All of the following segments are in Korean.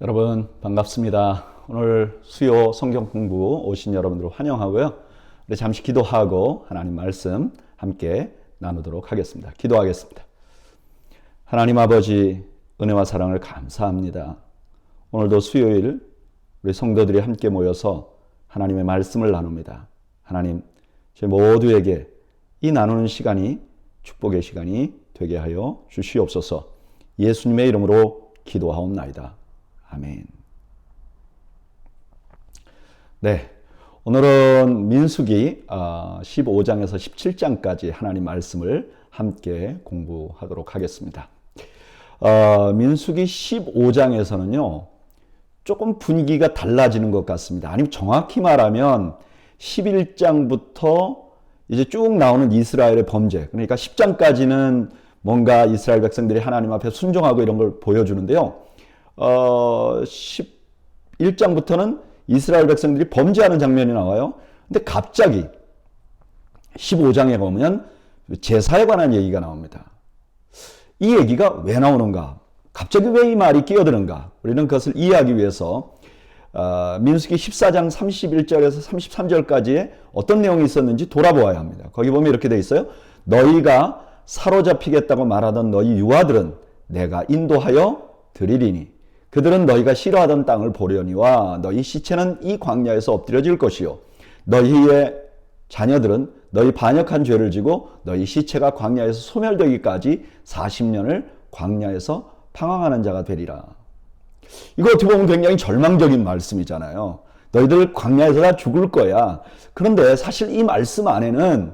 여러분 반갑습니다. 오늘 수요 성경 공부 오신 여러분들을 환영하고요. 우리 잠시 기도하고 하나님 말씀 함께 나누도록 하겠습니다. 기도하겠습니다. 하나님 아버지, 은혜와 사랑을 감사합니다. 오늘도 수요일 우리 성도들이 함께 모여서 하나님의 말씀을 나눕니다. 하나님, 저희 모두에게 이 나누는 시간이 축복의 시간이 되게 하여 주시옵소서. 예수님의 이름으로 기도하옵나이다. 아멘. 네, 오늘은 민수기 15장에서 17장까지 하나님 말씀을 함께 공부하도록 하겠습니다. 민수기 15장에서는요, 조금 분위기가 달라지는 것 같습니다. 아니면 정확히 말하면 11장부터 이제 쭉 나오는 이스라엘의 범죄, 그러니까 10장까지는 뭔가 이스라엘 백성들이 하나님 앞에 순종하고 이런 걸 보여주는데요. 11장부터는 이스라엘 백성들이 범죄하는 장면이 나와요. 근데 갑자기 15장에 보면 제사에 관한 얘기가 나옵니다. 이 얘기가 왜 나오는가? 갑자기 왜 이 말이 끼어드는가? 우리는 그것을 이해하기 위해서 민수기 14장 31절에서 33절까지의 어떤 내용이 있었는지 돌아보아야 합니다. 거기 보면 이렇게 돼 있어요. 너희가 사로잡히겠다고 말하던 너희 유아들은 내가 인도하여 드리리니 그들은 너희가 싫어하던 땅을 보려니와 너희 시체는 이 광야에서 엎드려질 것이요 너희의 자녀들은 너희 반역한 죄를 지고 너희 시체가 광야에서 소멸되기까지 40년을 광야에서 방황하는 자가 되리라. 이거 어떻게 보면 굉장히 절망적인 말씀이잖아요. 너희들 광야에서 다 죽을 거야. 그런데 사실 이 말씀 안에는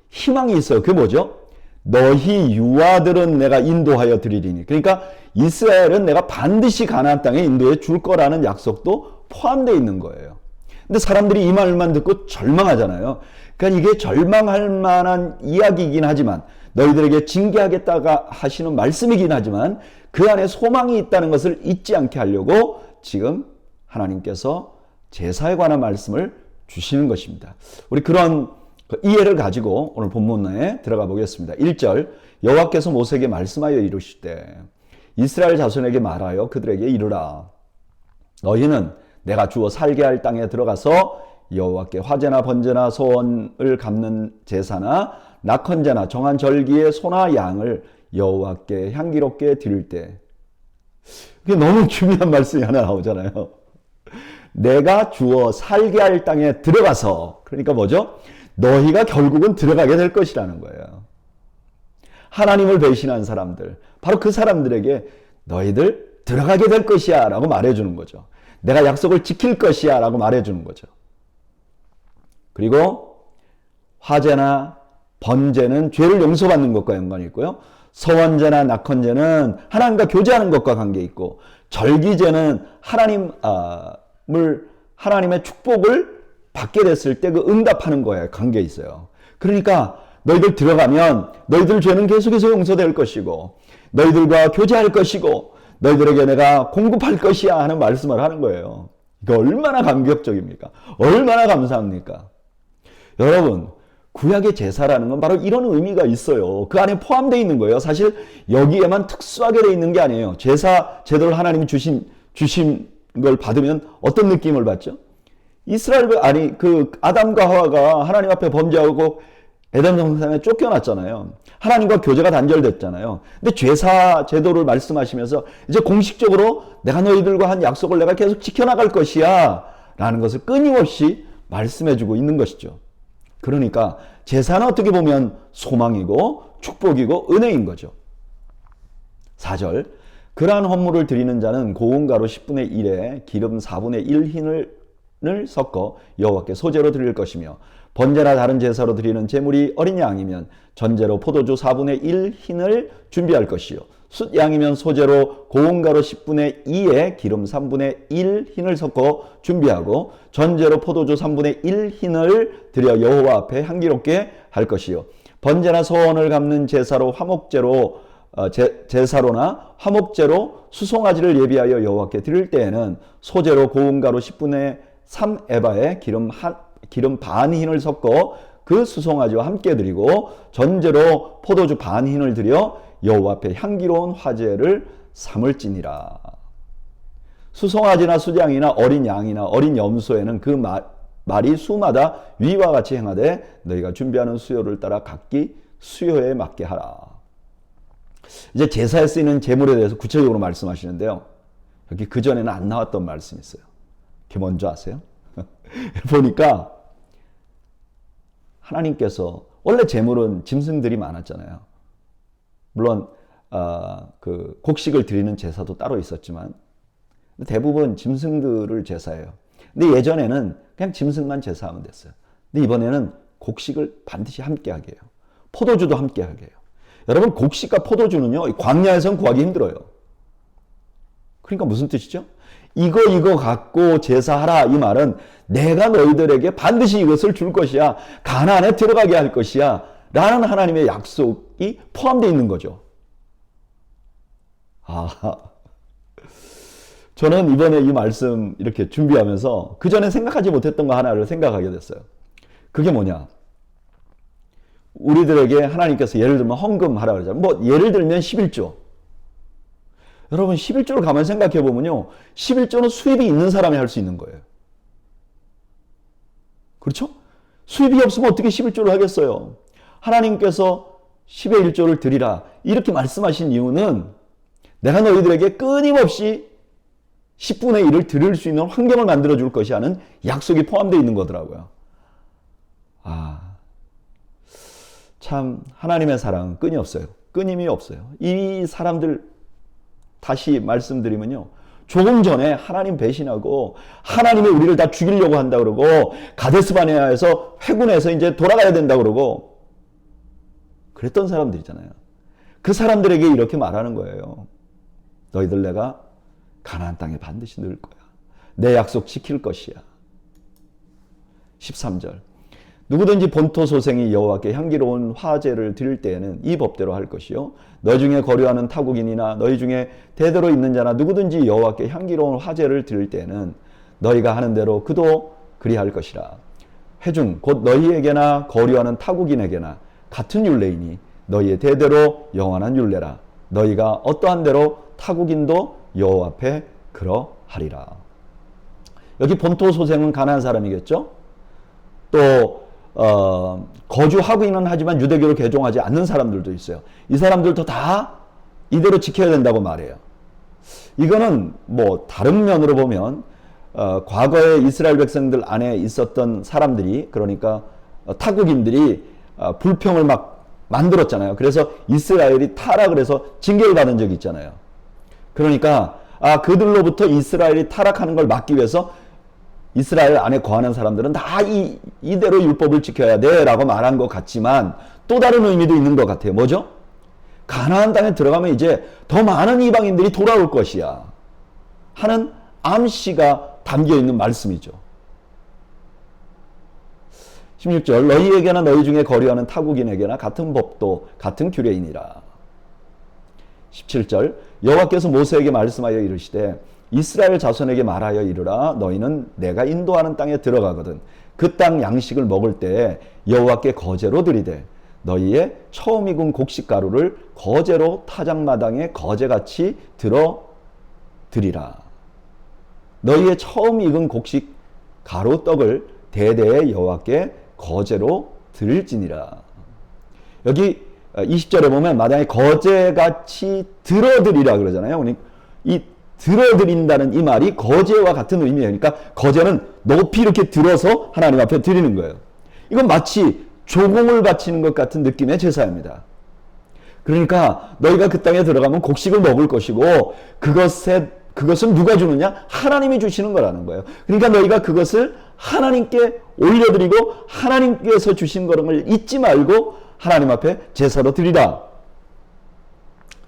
희망이 있어요. 그게 뭐죠? 너희 유아들은 내가 인도하여 드리리니. 그러니까 이스라엘은 내가 반드시 가나안 땅에 인도해 줄 거라는 약속도 포함되어 있는 거예요. 근데 사람들이 이 말만 듣고 절망하잖아요. 그러니까 이게 절망할 만한 이야기이긴 하지만, 너희들에게 징계하겠다가 하시는 말씀이긴 하지만 그 안에 소망이 있다는 것을 잊지 않게 하려고 지금 하나님께서 제사에 관한 말씀을 주시는 것입니다. 우리 그런 이해를 가지고 오늘 본문에 들어가 보겠습니다. 1절, 여호와께서 모세에게 말씀하여 이르시되 이스라엘 자손에게 말하여 그들에게 이르라. 너희는 내가 주어 살게 할 땅에 들어가서 여호와께 화제나 번제나 소원을 갚는 제사나 낙헌제나 정한 절기의 소나 양을 여호와께 향기롭게 드릴 때, 이게 너무 중요한 말씀이 하나 나오잖아요. 내가 주어 살게 할 땅에 들어가서, 그러니까 뭐죠? 너희가 결국은 들어가게 될 것이라는 거예요. 하나님을 배신한 사람들, 바로 그 사람들에게 너희들 들어가게 될 것이야 라고 말해주는 거죠. 내가 약속을 지킬 것이야 라고 말해주는 거죠. 그리고 화제나 번제는 죄를 용서받는 것과 연관이 있고요. 서원제나 낙헌제는 하나님과 교제하는 것과 관계 있고, 절기제는 하나님의 축복을 받게 됐을 때 그 응답하는 거에 관계 있어요. 그러니까 너희들 들어가면 너희들 죄는 계속해서 용서될 것이고 너희들과 교제할 것이고 너희들에게 내가 공급할 것이야 하는 말씀을 하는 거예요. 이거 얼마나 감격적입니까? 얼마나 감사합니까? 여러분, 구약의 제사라는 건 바로 이런 의미가 있어요. 그 안에 포함되어 있는 거예요. 사실 여기에만 특수하게 되어 있는 게 아니에요. 제사 제도를 하나님이 주신 걸 받으면 어떤 느낌을 받죠? 아담과 하와가 하나님 앞에 범죄하고 에덴 동산에 쫓겨났잖아요. 하나님과 교제가 단절됐잖아요. 근데 제사 제도를 말씀하시면서 이제 공식적으로 내가 너희들과 한 약속을 내가 계속 지켜나갈 것이야 라는 것을 끊임없이 말씀해주고 있는 것이죠. 그러니까 제사는 어떻게 보면 소망이고 축복이고 은혜인 거죠. 4절, 그러한 헌물을 드리는 자는 고운 가루 10분의 1에 기름 4분의 1 흰을 섞어 여호와께 소제로 드릴 것이며, 번제나 다른 제사로 드리는 제물이 어린 양이면 전제로 포도주 4분의 1 흰을 준비할 것이요, 숫양이면 소제로 고운 가루 10분의 2에 기름 3분의 1 흰을 섞어 준비하고 전제로 포도주 3분의 1 흰을 드려 여호와 앞에 향기롭게 할 것이요, 번제나 소원을 갚는 제사로 제사로나 화목제로 수송아지를 예비하여 여호와께 드릴 때에는 소제로 고운 가루 10분의 3 에바에 기름 반 흰을 섞어 그 수송아지와 함께 드리고 전제로 포도주 반 흰을 드려 여호와 앞에 향기로운 화제를 삼을지니라. 수송아지나 수장이나 어린 양이나 어린 염소에는 그 말이 수마다 위와 같이 행하되 너희가 준비하는 수요를 따라 각기 수요에 맞게 하라. 이제 제사에 쓰이는 제물에 대해서 구체적으로 말씀하시는데요. 여기 그전에는 안 나왔던 말씀이 있어요. 그게 뭔지 아세요? 보니까 하나님께서 원래 제물은 짐승들이 많았잖아요. 물론 그 곡식을 드리는 제사도 따로 있었지만 대부분 짐승들을 제사해요. 근데 예전에는 그냥 짐승만 제사하면 됐어요. 근데 이번에는 곡식을 반드시 함께 하게 해요. 포도주도 함께 하게 해요. 여러분, 곡식과 포도주는요, 광야에선 구하기 힘들어요. 그러니까 무슨 뜻이죠? 이거 갖고 제사하라, 이 말은 내가 너희들에게 반드시 이것을 줄 것이야, 가나안에 들어가게 할 것이야 라는 하나님의 약속이 포함되어 있는 거죠. 저는 이번에 이 말씀 이렇게 준비하면서 그전에 생각하지 못했던 거 하나를 생각하게 됐어요. 그게 뭐냐? 우리들에게 하나님께서 예를 들면 헌금하라 그러잖아요. 뭐 예를 들면 11조. 여러분, 11조를 가만 생각해 보면요, 11조는 수입이 있는 사람이 할 수 있는 거예요. 그렇죠? 수입이 없으면 어떻게 11조를 하겠어요? 하나님께서 10의 1조를 드리라 이렇게 말씀하신 이유는 내가 너희들에게 끊임없이 10분의 1을 드릴 수 있는 환경을 만들어 줄 것이 하는 약속이 포함되어 있는 거더라고요. 참 하나님의 사랑은 끈이 없어요. 끊임이 없어요. 이 사람들 다시 말씀드리면요, 조금 전에 하나님 배신하고 하나님이 우리를 다 죽이려고 한다 그러고 가데스바네아에서 회군해서 이제 돌아가야 된다 그러고 그랬던 사람들이잖아요. 그 사람들에게 이렇게 말하는 거예요. 너희들 내가 가나안 땅에 반드시 넣을 거야. 내 약속 지킬 것이야. 13절. 누구든지 본토 소생이 여호와께 향기로운 화제를 드릴 때에는 이 법대로 할 것이요, 너희 중에 거류하는 타국인이나 너희 중에 대대로 있는 자나 누구든지 여호와께 향기로운 화제를 드릴 때에는 너희가 하는 대로 그도 그리할 것이라. 회중 곧 너희에게나 거류하는 타국인에게나 같은 율례이니 너희의 대대로 영원한 율례라. 너희가 어떠한 대로 타국인도 여호와 앞에 그러하리라. 여기 본토 소생은 가나안 사람이겠죠. 또 거주하고 있는 하지만 유대교를 개종하지 않는 사람들도 있어요. 이 사람들도 다 이대로 지켜야 된다고 말해요. 이거는 뭐 다른 면으로 보면 과거에 이스라엘 백성들 안에 있었던 사람들이, 그러니까 타국인들이 불평을 막 만들었잖아요. 그래서 이스라엘이 타락을 해서 징계를 받은 적이 있잖아요. 그러니까 그들로부터 이스라엘이 타락하는 걸 막기 위해서 이스라엘 안에 거하는 사람들은 다 이대로 율법을 지켜야 돼 라고 말한 것 같지만 또 다른 의미도 있는 것 같아요. 뭐죠? 가나안 땅에 들어가면 이제 더 많은 이방인들이 돌아올 것이야 하는 암시가 담겨있는 말씀이죠. 16절. 너희에게나 너희 중에 거류하는 타국인에게나 같은 법도 같은 규례이니라. 17절. 여호와께서 모세에게 말씀하여 이르시되 이스라엘 자손에게 말하여 이르라. 너희는 내가 인도하는 땅에 들어가거든 그 땅 양식을 먹을 때에 여호와께 거제로 드리되 너희의 처음 익은 곡식 가루를 거제로 타작마당에 거제같이 드리라. 너희의 처음 익은 곡식 가루 떡을 대대에 여호와께 거제로 드릴지니라. 여기 20절에 보면 마당에 거제같이 들어드리라 그러잖아요. 이 들어드린다는 이 말이 거제와 같은 의미예요. 그러니까 거제는 높이 이렇게 들어서 하나님 앞에 드리는 거예요. 이건 마치 조공을 바치는 것 같은 느낌의 제사입니다. 그러니까 너희가 그 땅에 들어가면 곡식을 먹을 것이고 그것은 누가 주느냐? 하나님이 주시는 거라는 거예요. 그러니까 너희가 그것을 하나님께 올려드리고 하나님께서 주신 것을 잊지 말고 하나님 앞에 제사로 드리라.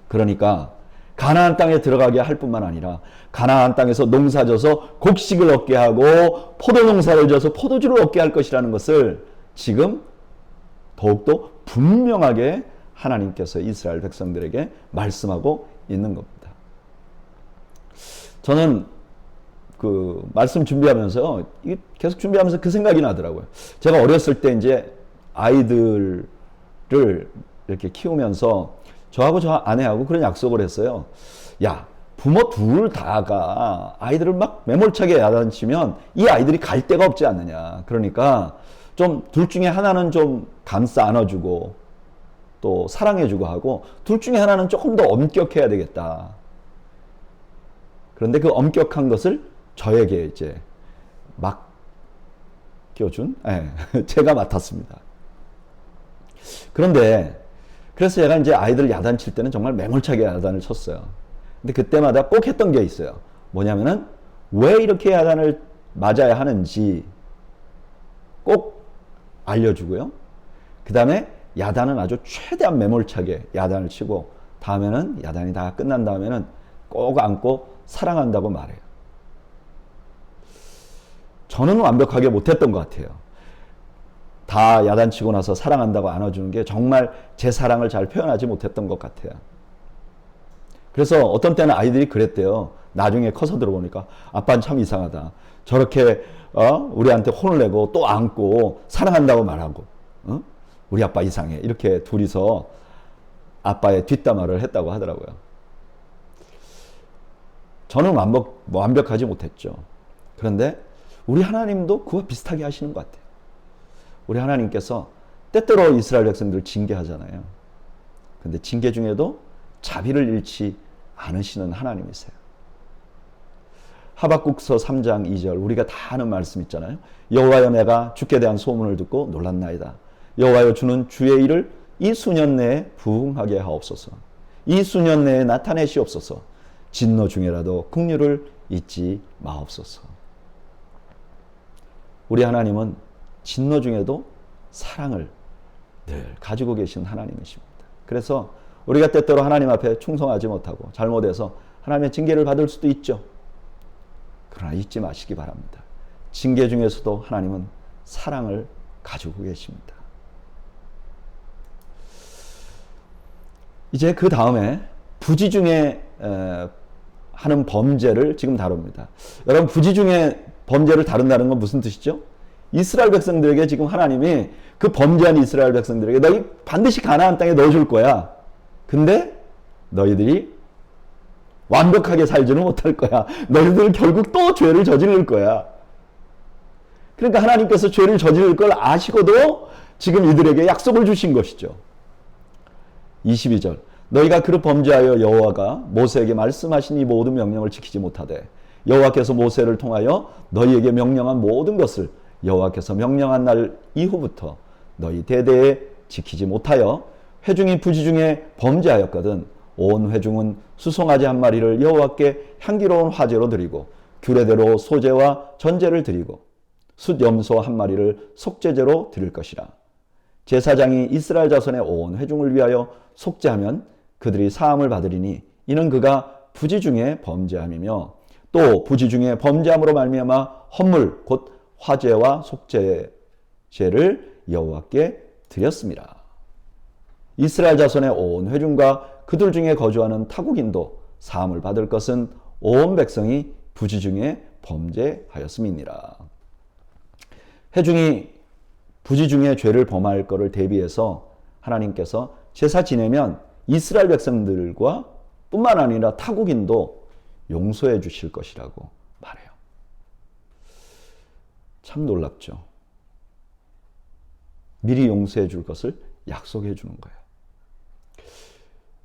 그러니까 가나안 땅에 들어가게 할 뿐만 아니라 가나안 땅에서 농사져서 곡식을 얻게 하고 포도농사를 져서 포도주를 얻게 할 것이라는 것을 지금 더욱더 분명하게 하나님께서 이스라엘 백성들에게 말씀하고 있는 겁니다. 저는 그 말씀 준비하면서 계속 준비하면서 그 생각이 나더라고요. 제가 어렸을 때 이제 아이들을 이렇게 키우면서 저하고 저 아내하고 그런 약속을 했어요. 야, 부모 둘 다가 아이들을 막 매몰차게 야단치면 이 아이들이 갈 데가 없지 않느냐. 그러니까 좀 둘 중에 하나는 좀 감싸 안아주고 또 사랑해주고 하고 둘 중에 하나는 조금 더 엄격해야 되겠다. 그런데 그 엄격한 것을 저에게 이제 맡겨준 제가 맡았습니다. 그런데 그래서 제가 이제 아이들 야단칠 때는 정말 매몰차게 야단을 쳤어요. 근데 그때마다 꼭 했던 게 있어요. 뭐냐면은 왜 이렇게 야단을 맞아야 하는지 꼭 알려주고요. 그 다음에 야단은 아주 최대한 매몰차게 야단을 치고 다음에는 야단이 다 끝난 다음에는 꼭 안고 사랑한다고 말해요. 저는 완벽하게 못했던 것 같아요. 다 야단치고 나서 사랑한다고 안아주는 게 정말 제 사랑을 잘 표현하지 못했던 것 같아요. 그래서 어떤 때는 아이들이 그랬대요. 나중에 커서 들어보니까 아빠는 참 이상하다. 저렇게 우리한테 혼을 내고 또 안고 사랑한다고 말하고 우리 아빠 이상해. 이렇게 둘이서 아빠의 뒷담화를 했다고 하더라고요. 저는 완벽하지 못했죠. 그런데 우리 하나님도 그와 비슷하게 하시는 것 같아요. 우리 하나님께서 때때로 이스라엘 백성들을 징계하잖아요. 그런데 징계 중에도 자비를 잃지 않으시는 하나님이세요. 하박국서 3장 2절 우리가 다 아는 말씀 있잖아요. 여호와여 내가 주께 대한 소문을 듣고 놀랐나이다. 여호와여 주는 주의 일을 이 수년 내에 부응하게 하옵소서. 이 수년 내에 나타내시옵소서. 진노 중에라도 긍휼을 잊지 마옵소서. 우리 하나님은 진노 중에도 사랑을 늘 가지고 계신 하나님이십니다. 그래서 우리가 때때로 하나님 앞에 충성하지 못하고 잘못해서 하나님의 징계를 받을 수도 있죠. 그러나 잊지 마시기 바랍니다. 징계 중에서도 하나님은 사랑을 가지고 계십니다. 이제 그 다음에 부지 중에 하는 범죄를 지금 다룹니다. 여러분 부지 중에 범죄를 다룬다는 건 무슨 뜻이죠? 이스라엘 백성들에게 지금 하나님이 그 범죄한 이스라엘 백성들에게 너희 반드시 가나안 땅에 넣어줄 거야. 근데 너희들이 완벽하게 살지는 못할 거야. 너희들은 결국 또 죄를 저지를 거야. 그러니까 하나님께서 죄를 저지를 걸 아시고도 지금 이들에게 약속을 주신 것이죠. 22절 너희가 그릇 범죄하여 여호와가 모세에게 말씀하신 이 모든 명령을 지키지 못하되 여호와께서 모세를 통하여 너희에게 명령한 모든 것을 여호와께서 명령한 날 이후부터 너희 대대에 지키지 못하여 회중이 부지 중에 범죄하였거든 온 회중은 수송아지 한 마리를 여호와께 향기로운 화제로 드리고 규례대로 소제와 전제를 드리고 숫염소 한 마리를 속죄제로 드릴 것이라. 제사장이 이스라엘 자손의 온 회중을 위하여 속죄하면 그들이 사함을 받으리니 이는 그가 부지 중에 범죄함이며 또 부지 중에 범죄함으로 말미암아 헌물 곧 화제와 속죄제를 여호와께 드렸습니다. 이스라엘 자손의 온 회중과 그들 중에 거주하는 타국인도 사함을 받을 것은 온 백성이 부지 중에 범죄하였음이니라. 회중이 부지 중에 죄를 범할 것을 대비해서 하나님께서 제사 지내면 이스라엘 백성들과 뿐만 아니라 타국인도 용서해 주실 것이라고 말해요. 참 놀랍죠. 미리 용서해 줄 것을 약속해 주는 거예요.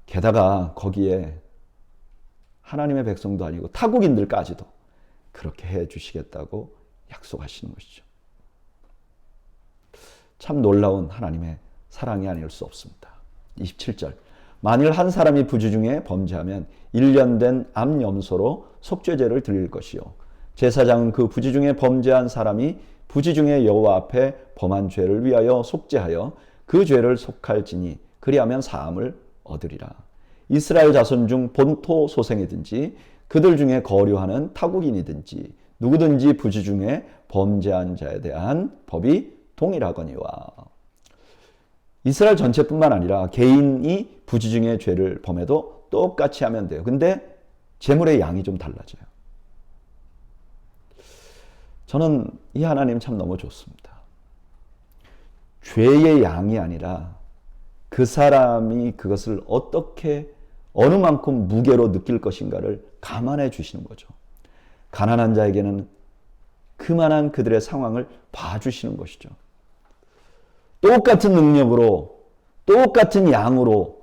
게다가 거기에 하나님의 백성도 아니고 타국인들까지도 그렇게 해 주시겠다고 약속하시는 것이죠. 참 놀라운 하나님의 사랑이 아닐 수 없습니다. 27절 만일 한 사람이 부지 중에 범죄하면 1년 된 암염소로 속죄제를 드릴 것이요 제사장은 그 부지 중에 범죄한 사람이 부지 중에 여호와 앞에 범한 죄를 위하여 속죄하여 그 죄를 속할지니 그리하면 사함을 얻으리라. 이스라엘 자손 중 본토 소생이든지 그들 중에 거류하는 타국인이든지 누구든지 부지 중에 범죄한 자에 대한 법이 동일하거니와. 이스라엘 전체뿐만 아니라 개인이 부지 중에 죄를 범해도 똑같이 하면 돼요. 근데 재물의 양이 좀 달라져요. 저는 이 하나님 참 너무 좋습니다. 죄의 양이 아니라 그 사람이 그것을 어떻게 어느 만큼 무게로 느낄 것인가를 감안해 주시는 거죠. 가난한 자에게는 그만한 그들의 상황을 봐주시는 것이죠. 똑같은 능력으로, 똑같은 양으로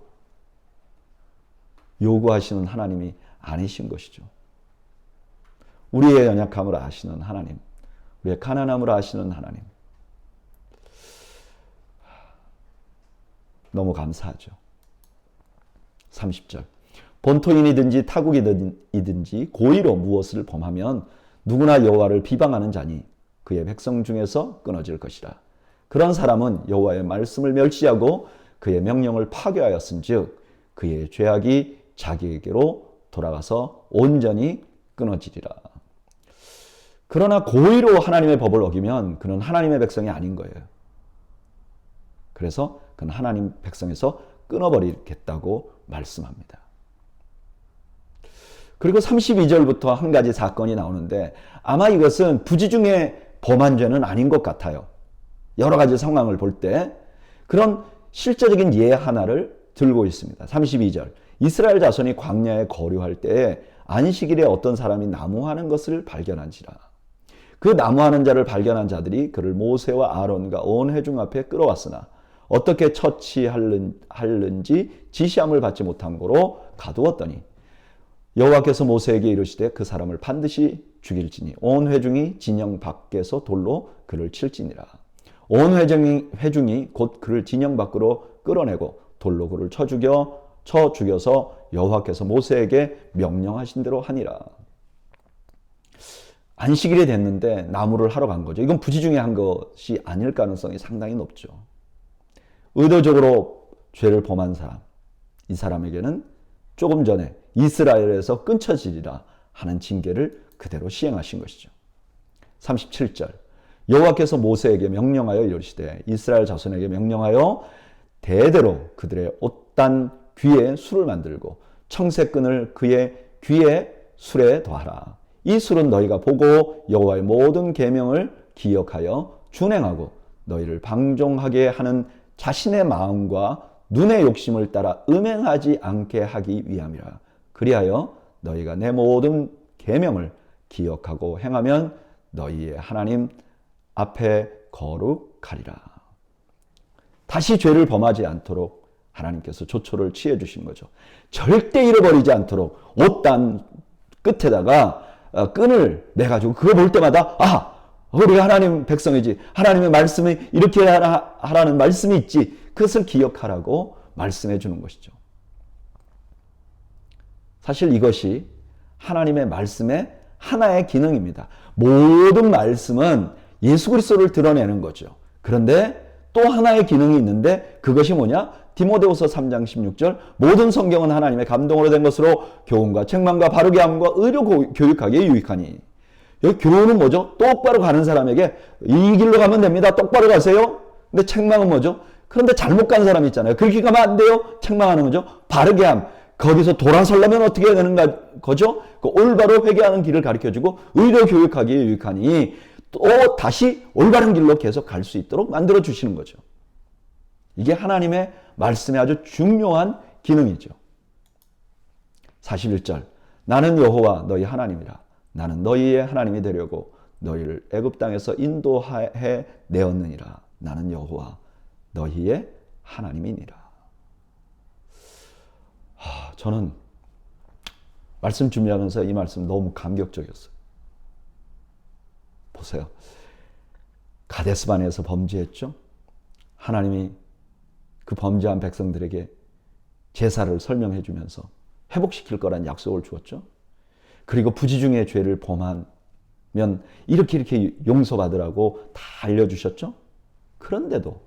요구하시는 하나님이 아니신 것이죠. 우리의 연약함을 아시는 하나님, 우리의 가난함을 아시는 하나님. 너무 감사하죠. 30절. 본토인이든지 타국이든지 고의로 무엇을 범하면 누구나 여호와를 비방하는 자니 그의 백성 중에서 끊어질 것이라. 그런 사람은 여호와의 말씀을 멸시하고 그의 명령을 파괴하였은즉 그의 죄악이 자기에게로 돌아가서 온전히 끊어지리라. 그러나 고의로 하나님의 법을 어기면 그는 하나님의 백성이 아닌 거예요. 그래서 그는 하나님 백성에서 끊어버리겠다고 말씀합니다. 그리고 32절부터 한 가지 사건이 나오는데 아마 이것은 부지 중에 범한 죄는 아닌 것 같아요. 여러 가지 상황을 볼 때 그런 실제적인 예 하나를 들고 있습니다. 32절. 이스라엘 자손이 광야에 거류할 때에 안식일에 어떤 사람이 나무하는 것을 발견한지라. 그 나무하는 자를 발견한 자들이 그를 모세와 아론과 온 회중 앞에 끌어왔으나 어떻게 처치할는지 지시함을 받지 못한 거로 가두었더니 여호와께서 모세에게 이르시되 그 사람을 반드시 죽일지니 온 회중이 진영 밖에서 돌로 그를 칠지니라. 온 회중이 곧 그를 진영 밖으로 끌어내고 돌로 그를 쳐 죽여서 여호와께서 모세에게 명령하신 대로 하니라. 안식일이 됐는데 나무를 하러 간 거죠. 이건 부지 중에 한 것이 아닐 가능성이 상당히 높죠. 의도적으로 죄를 범한 사람, 이 사람에게는 조금 전에 이스라엘에서 끊쳐지리라 하는 징계를 그대로 시행하신 것이죠. 37절. 여호와께서 모세에게 명령하여 이르시되 이스라엘 자손에게 명령하여 대대로 그들의 옷단 귀에 술을 만들고 청새끈을 그의 귀에 술에 더하라. 이 술은 너희가 보고 여호와의 모든 계명을 기억하여 준행하고 너희를 방종하게 하는 자신의 마음과 눈의 욕심을 따라 음행하지 않게 하기 위함이라. 그리하여 너희가 내 모든 계명을 기억하고 행하면 너희의 하나님 앞에 거룩하리라. 다시 죄를 범하지 않도록 하나님께서 조처를 취해 주신 거죠. 절대 잃어버리지 않도록 옷단 끝에다가 끈을 내가지고 그거 볼 때마다 우리가 하나님 백성이지, 하나님의 말씀이 이렇게 하라는 말씀이 있지, 그것을 기억하라고 말씀해 주는 것이죠. 사실 이것이 하나님의 말씀의 하나의 기능입니다. 모든 말씀은 예수 그리스도를 드러내는 거죠. 그런데 또 하나의 기능이 있는데 그것이 뭐냐? 디모데후서 3장 16절 모든 성경은 하나님의 감동으로 된 것으로 교훈과 책망과 바르게 함과 의로 교육하기에 유익하니. 여기 교훈은 뭐죠? 똑바로 가는 사람에게 이 길로 가면 됩니다. 똑바로 가세요. 근데 책망은 뭐죠? 그런데 잘못 간 사람 있잖아요. 그렇게 가면 안 돼요. 책망하는 거죠. 바르게 함. 거기서 돌아서려면 어떻게 해야 되는 거죠? 그 올바로 회개하는 길을 가르쳐주고 의로 교육하기에 유익하니 또 다시 올바른 길로 계속 갈 수 있도록 만들어 주시는 거죠. 이게 하나님의 말씀의 아주 중요한 기능이죠. 41절. 나는 여호와 너희 하나님이라. 나는 너희의 하나님이 되려고 너희를 애굽 땅에서 인도해 내었느니라. 나는 여호와 너희의 하나님이니라. 저는 말씀 준비하면서 이 말씀 너무 감격적이었어요. 보세요. 가데스바네에서 범죄했죠. 하나님이 그 범죄한 백성들에게 제사를 설명해 주면서 회복시킬 거란 약속을 주었죠. 그리고 부지 중에 죄를 범하면 이렇게 용서받으라고 다 알려주셨죠. 그런데도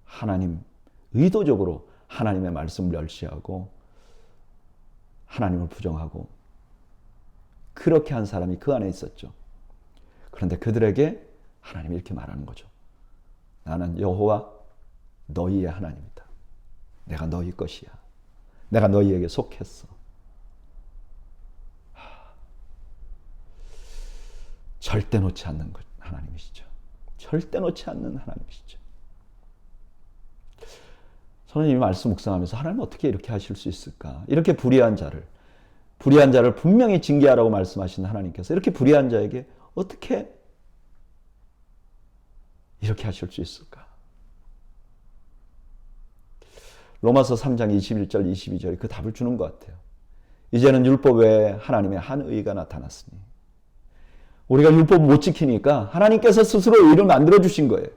하나님 의도적으로 하나님의 말씀을 멸시하고 하나님을 부정하고 그렇게 한 사람이 그 안에 있었죠. 그런데 그들에게 하나님이 이렇게 말하는 거죠. 나는 여호와 너희의 하나님이다. 내가 너희 것이야. 내가 너희에게 속했어. 절대 놓지 않는 하나님이시죠. 절대 놓지 않는 하나님이시죠. 저는 이 말씀 묵상하면서 하나님 어떻게 이렇게 하실 수 있을까? 이렇게 불의한 자를 분명히 징계하라고 말씀하신 하나님께서 이렇게 불의한 자에게 어떻게 이렇게 하실 수 있을까? 로마서 3장 21절 22절이 그 답을 주는 것 같아요. 이제는 율법 외에 하나님의 한 의가 나타났으니 우리가 율법을 못 지키니까 하나님께서 스스로 의를 만들어 주신 거예요.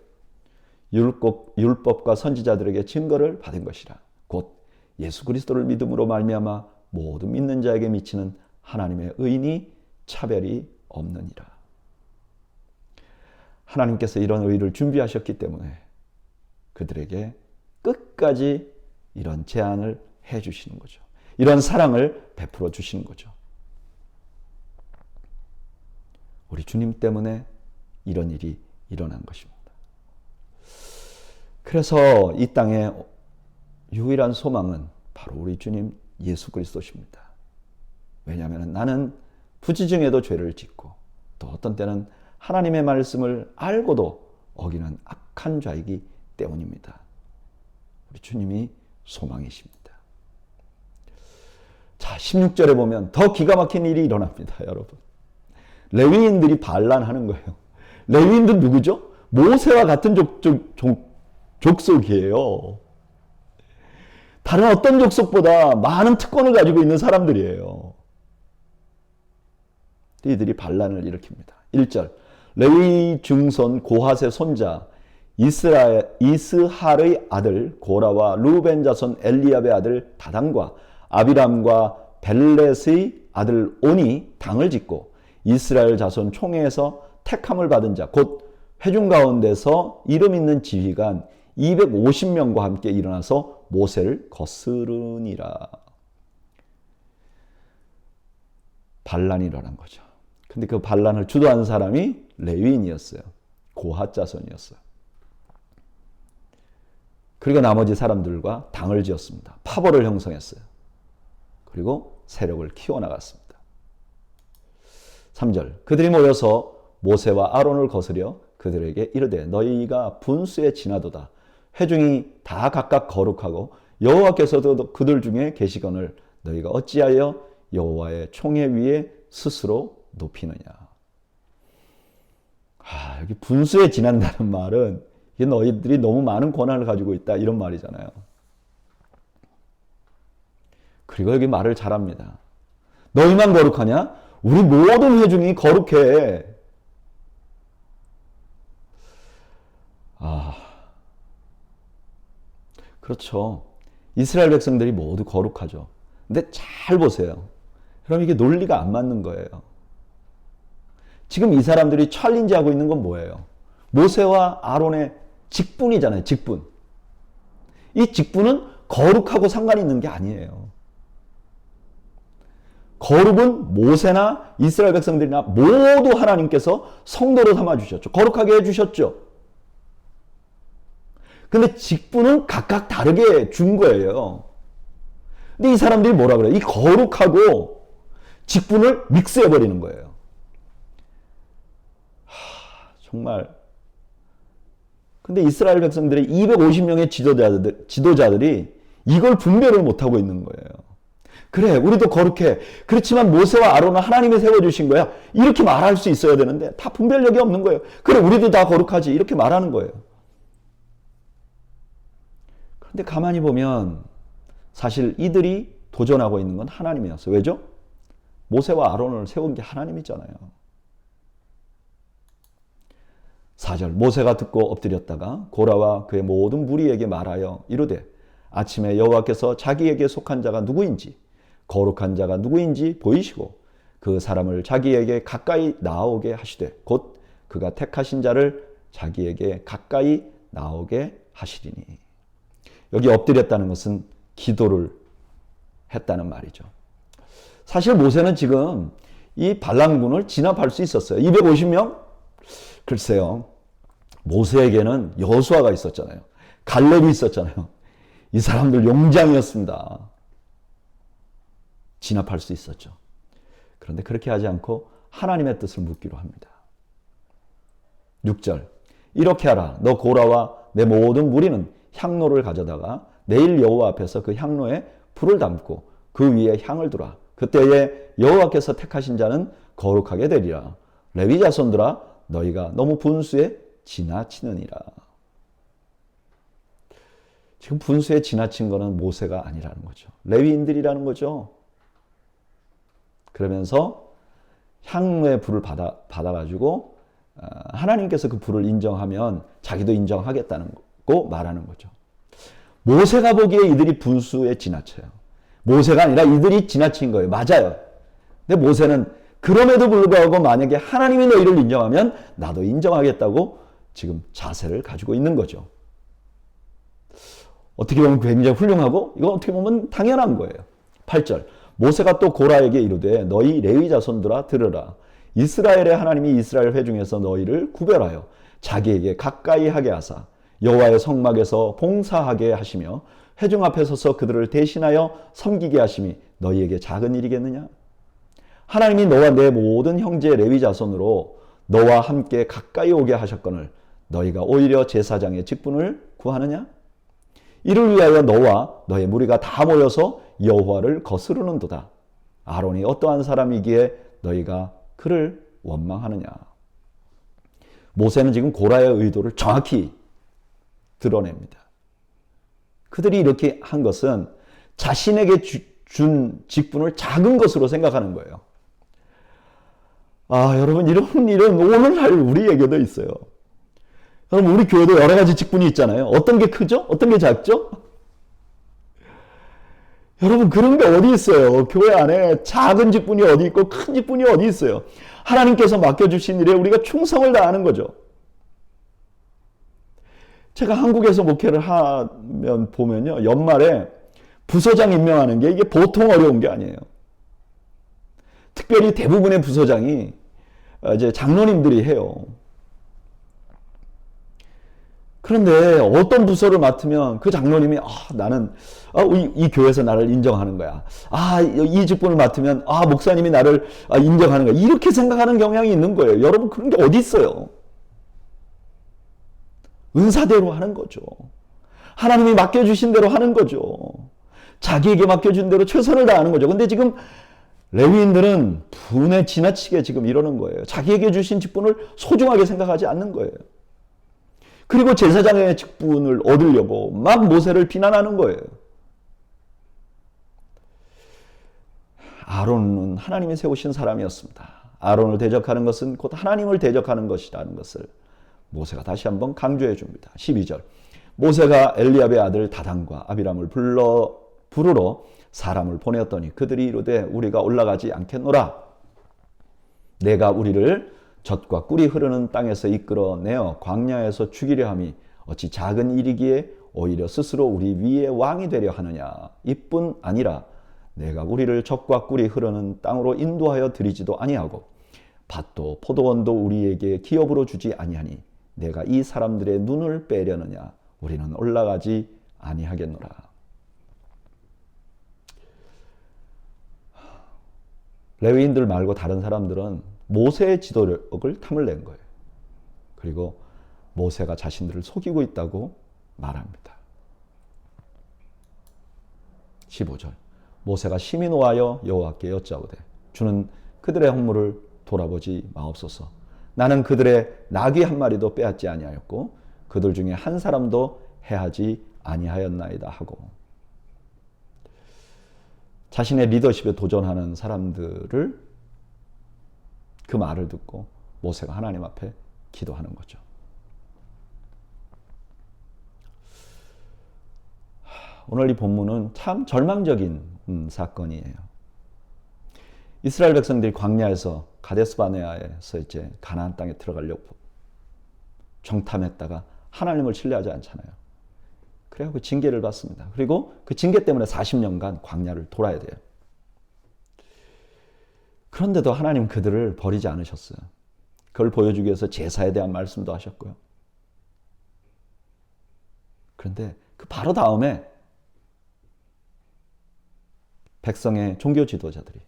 율법과 선지자들에게 증거를 받은 것이라. 곧 예수 그리스도를 믿음으로 말미암아 모든 믿는 자에게 미치는 하나님의 의인이 차별이 없느니라. 하나님께서 이런 의를 준비하셨기 때문에 그들에게 끝까지 이런 제안을 해 주시는 거죠. 이런 사랑을 베풀어 주시는 거죠. 우리 주님 때문에 이런 일이 일어난 것입니다. 그래서 이 땅의 유일한 소망은 바로 우리 주님 예수 그리스도십니다. 왜냐하면 나는 부지중에도 죄를 짓고 또 어떤 때는 하나님의 말씀을 알고도 어기는 악한 자이기 때문입니다. 우리 주님이 소망이십니다. 자, 16절에 보면 더 기가 막힌 일이 일어납니다, 여러분. 레위인들이 반란하는 거예요. 레위인들 누구죠? 모세와 같은 족속이에요. 다른 어떤 족속보다 많은 특권을 가지고 있는 사람들이에요. 이들이 반란을 일으킵니다. 1절 레위 중손 고핫의 손자 이스할의 아들 고라와 루벤 자손 엘리압의 아들 다단과 아비람과 벨렛의 아들 온이 당을 짓고 이스라엘 자손 총회에서 택함을 받은 자 곧 회중 가운데서 이름 있는 지휘관 250명과 함께 일어나서 모세를 거스르니라. 반란이 일어난 거죠. 근데 그 반란을 주도한 사람이 레위인이었어요. 고핫 자손이었어요. 그리고 나머지 사람들과 당을 지었습니다. 파벌을 형성했어요. 그리고 세력을 키워나갔습니다. 3절 그들이 모여서 모세와 아론을 거스려 그들에게 이르되 너희가 분수에 지나도다. 회중이 다 각각 거룩하고 여호와께서도 그들 중에 계시거늘 너희가 어찌하여 여호와의 총회 위에 스스로 높이느냐. 여기 분수에 지난다는 말은 이게 너희들이 너무 많은 권한을 가지고 있다 이런 말이잖아요. 그리고 여기 말을 잘합니다. 너희만 거룩하냐? 우리 모든 회중이 거룩해. 그렇죠. 이스라엘 백성들이 모두 거룩하죠. 근데 잘 보세요. 그럼 이게 논리가 안 맞는 거예요. 지금 이 사람들이 챌린지하고 있는 건 뭐예요? 모세와 아론의 직분이잖아요. 직분. 이 직분은 거룩하고 상관이 있는 게 아니에요. 거룩은 모세나 이스라엘 백성들이나 모두 하나님께서 성도로 삼아주셨죠. 거룩하게 해주셨죠. 근데 직분은 각각 다르게 준 거예요. 근데 이 사람들이 뭐라 그래요? 이 거룩하고 직분을 믹스해버리는 거예요. 정말. 근데 이스라엘 백성들의 250명의 지도자들이 이걸 분별을 못하고 있는 거예요. 그래, 우리도 거룩해. 그렇지만 모세와 아론은 하나님이 세워주신 거야. 이렇게 말할 수 있어야 되는데 다 분별력이 없는 거예요. 그래, 우리도 다 거룩하지. 이렇게 말하는 거예요. 근데 가만히 보면 사실 이들이 도전하고 있는 건 하나님이었어요. 왜죠? 모세와 아론을 세운 게 하나님이잖아요. 4절 모세가 듣고 엎드렸다가 고라와 그의 모든 무리에게 말하여 이르되 아침에 여호와께서 자기에게 속한 자가 누구인지 거룩한 자가 누구인지 보이시고 그 사람을 자기에게 가까이 나오게 하시되 곧 그가 택하신 자를 자기에게 가까이 나오게 하시리니. 여기 엎드렸다는 것은 기도를 했다는 말이죠. 사실 모세는 지금 이 반란군을 진압할 수 있었어요. 250명? 글쎄요. 모세에게는 여호수아가 있었잖아요. 갈렙이 있었잖아요. 이 사람들 용장이었습니다. 진압할 수 있었죠. 그런데 그렇게 하지 않고 하나님의 뜻을 묻기로 합니다. 6절 이렇게 하라. 너 고라와 내 모든 무리는 향로를 가져다가 내일 여호와 앞에서 그 향로에 불을 담고 그 위에 향을 두라. 그때에 여호와께서 택하신 자는 거룩하게 되리라. 레위 자손들아 너희가 너무 분수에 지나치느니라. 지금 분수에 지나친 거는 모세가 아니라는 거죠. 레위인들이라는 거죠. 그러면서 향로의 불을 받아가지고 하나님께서 그 불을 인정하면 자기도 인정하겠다는 거 말하는 거죠. 모세가 보기에 이들이 분수에 지나쳐요. 모세가 아니라 이들이 지나친 거예요. 맞아요. 근데 모세는 그럼에도 불구하고 만약에 하나님이 너희를 인정하면 나도 인정하겠다고 지금 자세를 가지고 있는 거죠. 어떻게 보면 굉장히 훌륭하고 이건 어떻게 보면 당연한 거예요. 8절 모세가 또 고라에게 이르되 너희 레위 자손들아 들으라. 이스라엘의 하나님이 이스라엘 회중에서 너희를 구별하여 자기에게 가까이 하게 하사 여호와의 성막에서 봉사하게 하시며 회중 앞에 서서 그들을 대신하여 섬기게 하심이 너희에게 작은 일이겠느냐? 하나님이 너와 내 모든 형제 레위 자손으로 너와 함께 가까이 오게 하셨거늘 너희가 오히려 제사장의 직분을 구하느냐? 이를 위하여 너와 너의 무리가 다 모여서 여호와를 거스르는도다. 아론이 어떠한 사람이기에 너희가 그를 원망하느냐? 모세는 지금 고라의 의도를 정확히 드러냅니다. 그들이 이렇게 한 것은 자신에게 준 직분을 작은 것으로 생각하는 거예요. 여러분 이런 일은 오늘날 우리에게도 있어요. 여러분 우리 교회도 여러 가지 직분이 있잖아요. 어떤 게 크죠? 어떤 게 작죠? 여러분 그런 게 어디 있어요? 교회 안에 작은 직분이 어디 있고 큰 직분이 어디 있어요? 하나님께서 맡겨주신 일에 우리가 충성을 다하는 거죠. 제가 한국에서 목회를 하면 보면요. 연말에 부서장 임명하는 게 이게 보통 어려운 게 아니에요. 특별히 대부분의 부서장이 이제 장로님들이 해요. 그런데 어떤 부서를 맡으면 그 장로님이 나는 이 교회에서 나를 인정하는 거야. 이 직분을 맡으면 목사님이 나를 인정하는 거야. 이렇게 생각하는 경향이 있는 거예요. 여러분 그런 게 어디 있어요? 은사대로 하는 거죠. 하나님이 맡겨주신 대로 하는 거죠. 자기에게 맡겨준 대로 최선을 다하는 거죠. 근데 지금 레위인들은 분에 지나치게 지금 이러는 거예요. 자기에게 주신 직분을 소중하게 생각하지 않는 거예요. 그리고 제사장의 직분을 얻으려고 막 모세를 비난하는 거예요. 아론은 하나님이 세우신 사람이었습니다. 아론을 대적하는 것은 곧 하나님을 대적하는 것이라는 것을 모세가 다시 한번 강조해 줍니다. 12절 모세가 엘리압의 아들 다단과 아비람을 부르러 사람을 보내었더니 그들이 이르되 우리가 올라가지 않겠노라. 내가 우리를 젖과 꿀이 흐르는 땅에서 이끌어내어 광야에서 죽이려 함이 어찌 작은 일이기에 오히려 스스로 우리 위에 왕이 되려 하느냐. 이뿐 아니라 내가 우리를 젖과 꿀이 흐르는 땅으로 인도하여 드리지도 아니하고 밭도 포도원도 우리에게 기업으로 주지 아니하니 내가 이 사람들의 눈을 빼려느냐. 우리는 올라가지 아니하겠노라. 레위인들 말고 다른 사람들은 모세의 지도력을 탐을 낸 거예요. 그리고 모세가 자신들을 속이고 있다고 말합니다. 15절 모세가 심히 노하여 여호와께 여짜오되 주는 그들의 허물을 돌아보지 마옵소서. 나는 그들의 나귀 한 마리도 빼앗지 아니하였고 그들 중에 한 사람도 해하지 아니하였나이다 하고 자신의 리더십에 도전하는 사람들을 그 말을 듣고 모세가 하나님 앞에 기도하는 거죠. 오늘 이 본문은 참 절망적인 사건이에요. 이스라엘 백성들이 광야에서 가데스 바네아에서 이제 가나안 땅에 들어가려고 정탐했다가 하나님을 신뢰하지 않잖아요. 그래갖고 징계를 받습니다. 그리고 그 징계 때문에 40년간 광야를 돌아야 돼요. 그런데도 하나님 그들을 버리지 않으셨어요. 그걸 보여주기 위해서 제사에 대한 말씀도 하셨고요. 그런데 그 바로 다음에 백성의 종교 지도자들이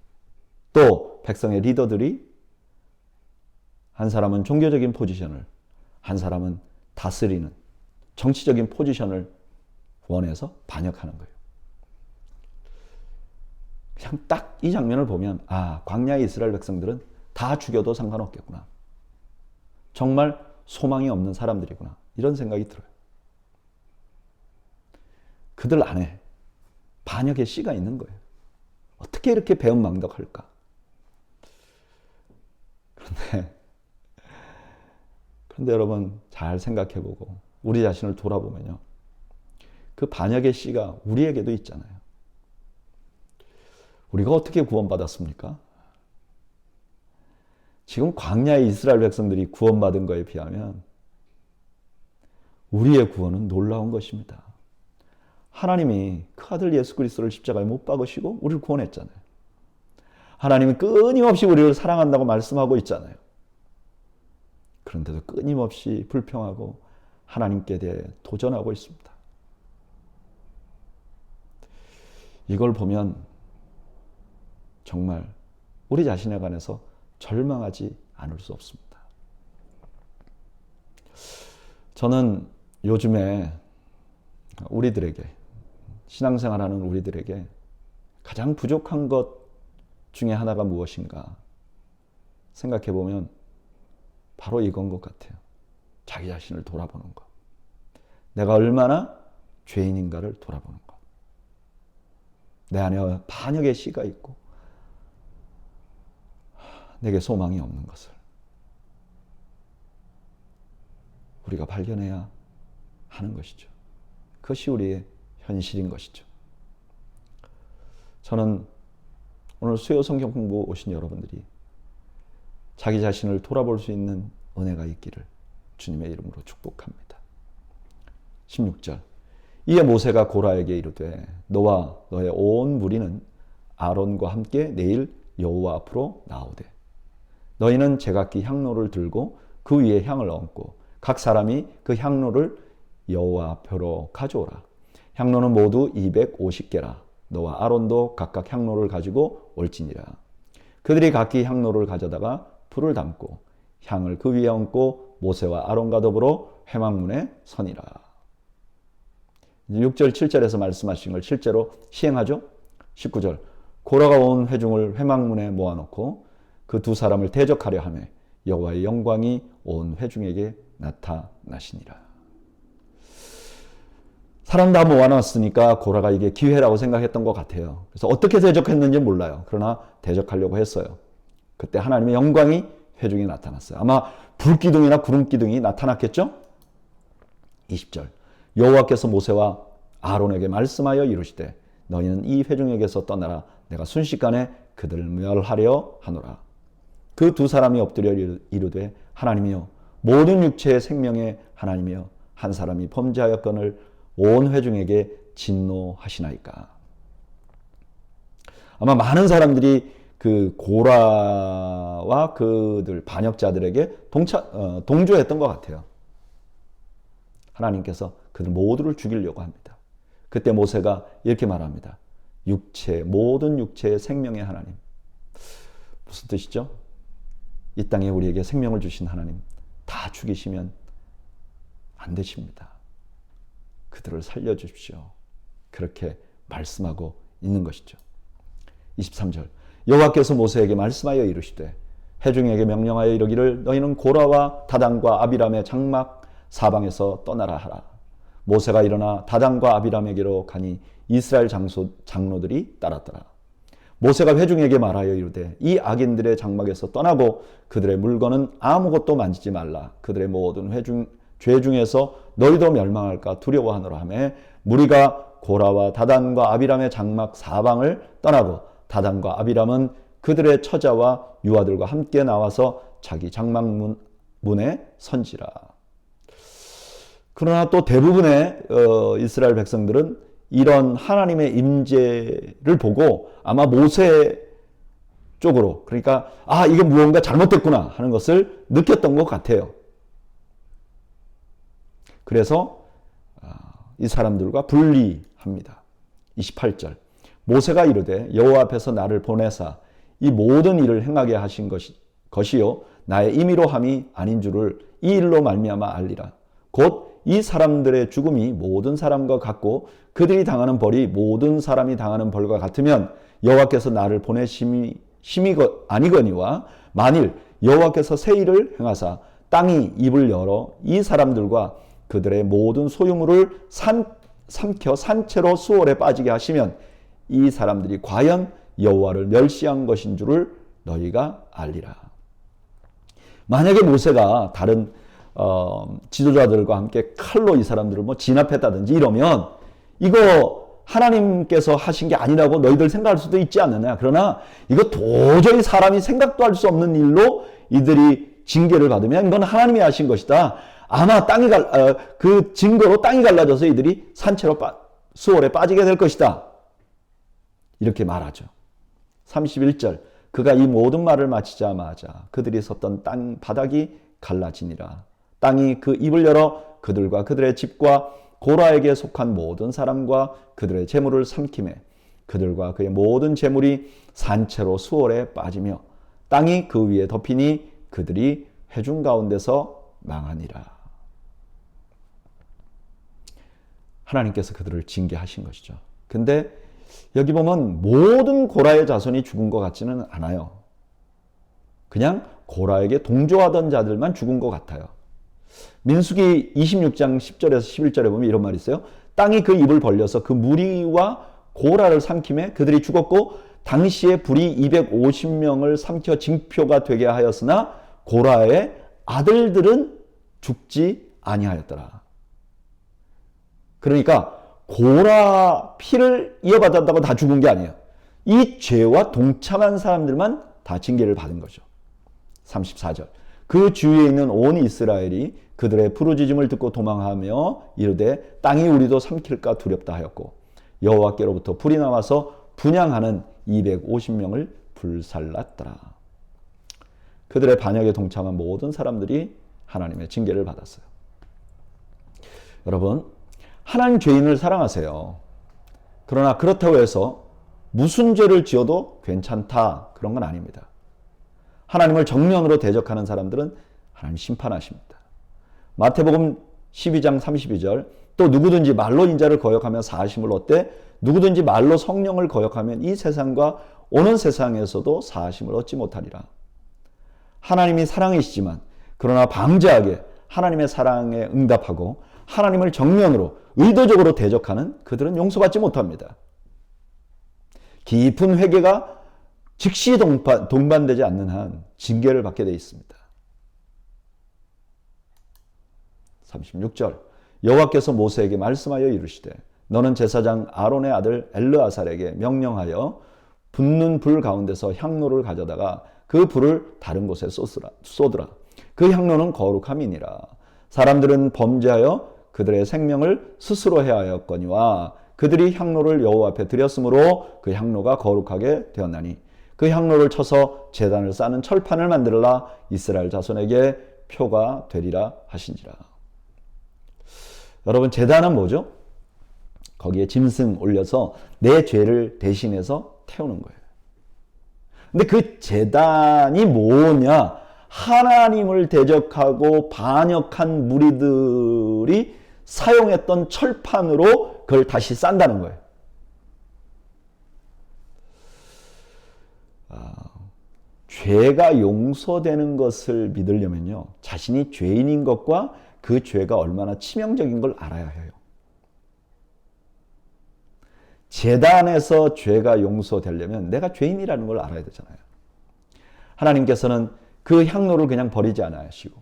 또 백성의 리더들이 한 사람은 종교적인 포지션을 한 사람은 다스리는 정치적인 포지션을 원해서 반역하는 거예요. 그냥 딱 이 장면을 보면 광야의 이스라엘 백성들은 다 죽여도 상관없겠구나. 정말 소망이 없는 사람들이구나. 이런 생각이 들어요. 그들 안에 반역의 씨가 있는 거예요. 어떻게 이렇게 배은망덕할까? 그런데 여러분 잘 생각해보고 우리 자신을 돌아보면요. 그 반역의 씨가 우리에게도 있잖아요. 우리가 어떻게 구원받았습니까? 지금 광야의 이스라엘 백성들이 구원받은 거에 비하면 우리의 구원은 놀라운 것입니다. 하나님이 그 아들 예수 그리스도를 십자가에 못 박으시고 우리를 구원했잖아요. 하나님은 끊임없이 우리를 사랑한다고 말씀하고 있잖아요. 그런데도 끊임없이 불평하고 하나님께 대해 도전하고 있습니다. 이걸 보면 정말 우리 자신에 관해서 절망하지 않을 수 없습니다. 저는 요즘에 우리들에게, 신앙생활하는 우리들에게 가장 부족한 것 중에 하나가 무엇인가 생각해 보면 바로 이건 것 같아요. 자기 자신을 돌아보는 것. 내가 얼마나 죄인인가를 돌아보는 것. 내 안에 반역의 씨가 있고 내게 소망이 없는 것을 우리가 발견해야 하는 것이죠. 그것이 우리의 현실인 것이죠. 저는 오늘 수요 성경 공부 오신 여러분들이 자기 자신을 돌아볼 수 있는 은혜가 있기를 주님의 이름으로 축복합니다. 16절. 이에 모세가 고라에게 이르되 너와 너의 온 무리는 아론과 함께 내일 여호와 앞으로 나오되 너희는 제각기 향로를 들고 그 위에 향을 얹고 각 사람이 그 향로를 여호와 앞으로 가져오라. 향로는 모두 250개라. 너와 아론도 각각 향로를 가지고 올지니라. 그들이 각기 향로를 가져다가 불을 담고 향을 그 위에 얹고 모세와 아론과 더불어 회막문에 서니라. 6절 7절에서 말씀하신 걸 실제로 시행하죠. 19절. 고라가 온 회중을 회막문에 모아놓고 그 두 사람을 대적하려 하며 여호와의 영광이 온 회중에게 나타나시니라. 사람 다 모아놨으니까 고라가 이게 기회라고 생각했던 것 같아요. 그래서 어떻게 대적했는지 몰라요. 그러나 대적하려고 했어요. 그때 하나님의 영광이 회중에 나타났어요. 아마 불기둥이나 구름기둥이 나타났겠죠? 20절. 여호와께서 모세와 아론에게 말씀하여 이르시되 너희는 이 회중에게서 떠나라. 내가 순식간에 그들을 멸하려 하노라. 그 두 사람이 엎드려 이르되 하나님이여 모든 육체의 생명의 하나님이여 한 사람이 범죄하였거늘 온 회중에게 진노하시나이까. 아마 많은 사람들이 그 고라와 그들 반역자들에게 동조했던 것 같아요. 하나님께서 그들 모두를 죽이려고 합니다. 그때 모세가 이렇게 말합니다. 모든 육체의 생명의 하나님. 무슨 뜻이죠? 이 땅에 우리에게 생명을 주신 하나님 다 죽이시면 안 되십니다. 그들을 살려주십시오. 그렇게 말씀하고 있는 것이죠. 23절. 여호와께서 모세에게 말씀하여 이르시되 회중에게 명령하여 이르기를 너희는 고라와 다단과 아비람의 장막 사방에서 떠나라 하라. 모세가 일어나 다단과 아비람에게로 가니 이스라엘 장로들이 따랐더라. 모세가 회중에게 말하여 이르되 이 악인들의 장막에서 떠나고 그들의 물건은 아무것도 만지지 말라. 그들의 모든 죄 중에서 너희도 멸망할까 두려워하노라 하며 무리가 고라와 다단과 아비람의 장막 사방을 떠나고 다단과 아비람은 그들의 처자와 유아들과 함께 나와서 자기 장막문에 선지라. 그러나 또 대부분의 이스라엘 백성들은 이런 하나님의 임재를 보고 아마 모세 쪽으로, 그러니까 이게 무언가 잘못됐구나 하는 것을 느꼈던 것 같아요. 그래서 이 사람들과 분리합니다. 28절. 모세가 이르되 여호와 앞에서 나를 보내사 이 모든 일을 행하게 하신 것이요 나의 임의로 함이 아닌 줄을 이 일로 말미암아 알리라. 곧 이 사람들의 죽음이 모든 사람과 같고 그들이 당하는 벌이 모든 사람이 당하는 벌과 같으면 여호와께서 나를 보내심이 아니거니와 만일 여호와께서 새 일을 행하사 땅이 입을 열어 이 사람들과 그들의 모든 소유물을 삼켜 산채로 수월에 빠지게 하시면 이 사람들이 과연 여호와를 멸시한 것인 줄을 너희가 알리라. 만약에 모세가 다른 지도자들과 함께 칼로 이 사람들을 진압했다든지 이러면 이거 하나님께서 하신 게 아니라고 너희들 생각할 수도 있지 않느냐. 그러나 이거 도저히 사람이 생각도 할 수 없는 일로 이들이 징계를 받으면 이건 하나님이 하신 것이다. 아마 그 증거로 땅이 갈라져서 이들이 산채로 수월에 빠지게 될 것이다. 이렇게 말하죠. 31절 그가 이 모든 말을 마치자마자 그들이 섰던 땅 바닥이 갈라지니라. 땅이 그 입을 열어 그들과 그들의 집과 고라에게 속한 모든 사람과 그들의 재물을 삼키매 그들과 그의 모든 재물이 산채로 수월에 빠지며 땅이 그 위에 덮이니 그들이 회중 가운데서 망하니라. 하나님께서 그들을 징계하신 것이죠. 근데 여기 보면 모든 고라의 자손이 죽은 것 같지는 않아요. 그냥 고라에게 동조하던 자들만 죽은 것 같아요. 민수기 26장 10절에서 11절에 보면 이런 말이 있어요. 땅이 그 입을 벌려서 그 무리와 고라를 삼키매 그들이 죽었고 당시에 불이 250명을 삼켜 징표가 되게 하였으나 고라의 아들들은 죽지 아니하였더라. 그러니까 고라 피를 이어받았다고 다 죽은 게 아니에요. 이 죄와 동참한 사람들만 다 징계를 받은 거죠. 34절 그 주위에 있는 온 이스라엘이 그들의 부르짖음을 듣고 도망하며 이르되 땅이 우리도 삼킬까 두렵다 하였고 여호와께로부터 불이 나와서 분향하는 250명을 불살랐더라. 그들의 반역에 동참한 모든 사람들이 하나님의 징계를 받았어요. 여러분, 하나님 죄인을 사랑하세요. 그러나 그렇다고 해서 무슨 죄를 지어도 괜찮다 그런 건 아닙니다. 하나님을 정면으로 대적하는 사람들은 하나님 심판하십니다. 마태복음 12장 32절 또 누구든지 말로 인자를 거역하면 사하심을 얻되 누구든지 말로 성령을 거역하면 이 세상과 오는 세상에서도 사하심을 얻지 못하리라. 하나님이 사랑이시지만 그러나 방자하게 하나님의 사랑에 응답하고 하나님을 정면으로 의도적으로 대적하는 그들은 용서받지 못합니다. 깊은 회개가 즉시 동반되지 않는 한 징계를 받게 되어 있습니다. 36절 여호와께서 모세에게 말씀하여 이르시되 너는 제사장 아론의 아들 엘르아살에게 명령하여 붙는 불 가운데서 향로를 가져다가 그 불을 다른 곳에 쏟으라. 그 향로는 거룩함이니라. 사람들은 범죄하여 그들의 생명을 스스로 해하였거니와 그들이 향로를 여호와 앞에 드렸으므로 그 향로가 거룩하게 되었나니 그 향로를 쳐서 제단을 쌓는 철판을 만들라. 이스라엘 자손에게 표가 되리라 하신지라. 여러분, 제단은 뭐죠? 거기에 짐승 올려서 내 죄를 대신해서 태우는 거예요. 근데 그 제단이 뭐냐? 하나님을 대적하고 반역한 무리들이 사용했던 철판으로 그걸 다시 싼다는 거예요. 죄가 용서되는 것을 믿으려면요, 자신이 죄인인 것과 그 죄가 얼마나 치명적인 걸 알아야 해요. 제단에서 죄가 용서되려면 내가 죄인이라는 걸 알아야 되잖아요. 하나님께서는 그 향로를 그냥 버리지 않으시고